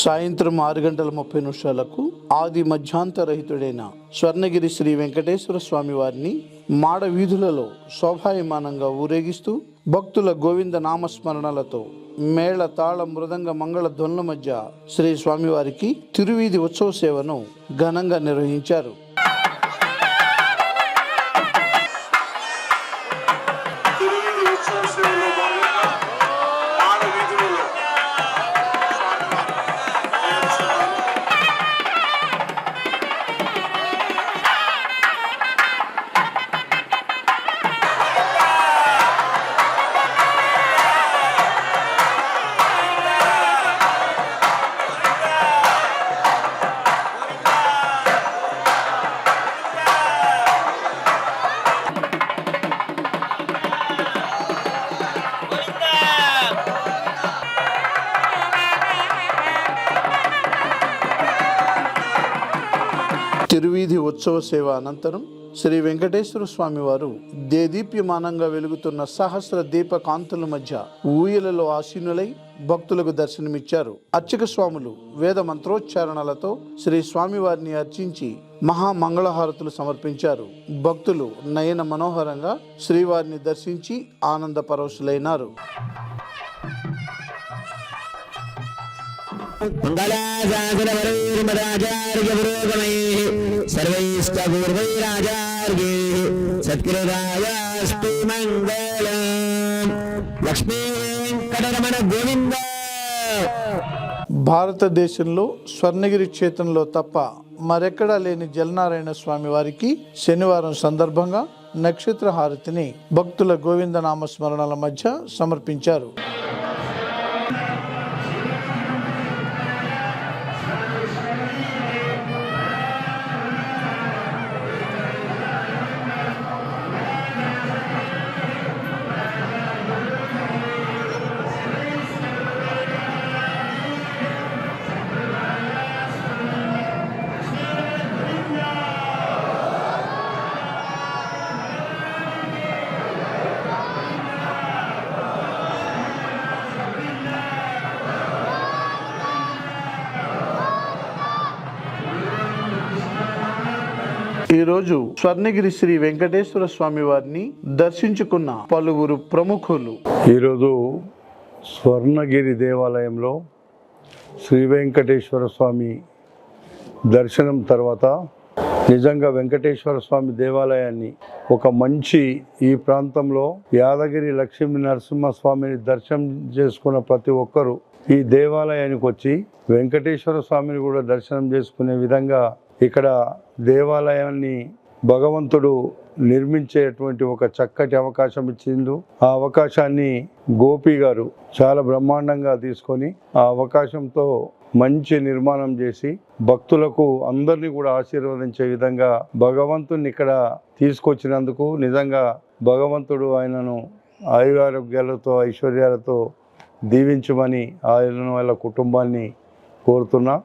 సాయంత్రం 6 గంటల 30 నిమిషాలకు ఆది మధ్యాంతరహితుడైన స్వర్ణగిరి శ్రీ వెంకటేశ్వర స్వామి వారిని మాడ వీధులలో శోభాయమానంగా ఊరేగిస్తూ భక్తుల గోవింద నామస్మరణలతో మేళ తాళ మృదంగ మంగళ ధ్వనుల మధ్య శ్రీ స్వామివారికి తిరువీధి ఉత్సవ సేవను ఘనంగా నిర్వహించారు. తిరువీధి ఉత్సవ సేవ అనంతరం శ్రీ వెంకటేశ్వర స్వామి వారు దేదీప్యమానంగా వెలుగుతున్న సహస్ర దీప కాంతుల మధ్య ఊయలలో ఆసీనులై భక్తులకు దర్శనమిచ్చారు. అర్చక స్వాములు వేద మంత్రోచ్చారణలతో శ్రీ స్వామివారిని అర్చించి మహామంగళహారతులు సమర్పించారు. భక్తులు నయన మనోహరంగా శ్రీవారిని దర్శించి ఆనంద పరవశులైనారు. భారతదేశంలో స్వర్ణగిరి క్షేత్రంలో తప్ప మరెక్కడా లేని జలనారాయణ స్వామి వారికి శనివారం సందర్భంగా నక్షత్ర హారతిని భక్తుల గోవింద నామస్మరణల మధ్య సమర్పించారు. ఈరోజు స్వర్ణగిరి శ్రీ వెంకటేశ్వర స్వామి వారిని దర్శించుకున్న పలువురు ప్రముఖులు. ఈరోజు స్వర్ణగిరి దేవాలయంలో శ్రీ వెంకటేశ్వర స్వామి దర్శనం తర్వాత నిజంగా వెంకటేశ్వర స్వామి దేవాలయాన్ని ఒక మంచి ఈ ప్రాంతంలో యాదగిరి లక్ష్మీ నరసింహస్వామిని దర్శనం చేసుకున్న ప్రతి ఒక్కరూ ఈ దేవాలయానికి వచ్చి వెంకటేశ్వర స్వామిని కూడా దర్శనం చేసుకునే విధంగా ఇక్కడ దేవాలయాన్ని భగవంతుడు నిర్మించేటువంటి ఒక చక్కటి అవకాశం ఇచ్చిండు. ఆ అవకాశాన్ని గోపి గారు చాలా బ్రహ్మాండంగా తీసుకొని ఆ అవకాశంతో మంచి నిర్మాణం చేసి భక్తులకు అందరినీ కూడా ఆశీర్వదించే విధంగా భగవంతుని ఇక్కడ తీసుకొచ్చినందుకు నిజంగా భగవంతుడు ఆయనను ఆయురారోగ్యాలతో ఐశ్వర్యాలతో దీవించమని ఆయనను వాళ్ళ కుటుంబాన్ని కోరుతున్నా.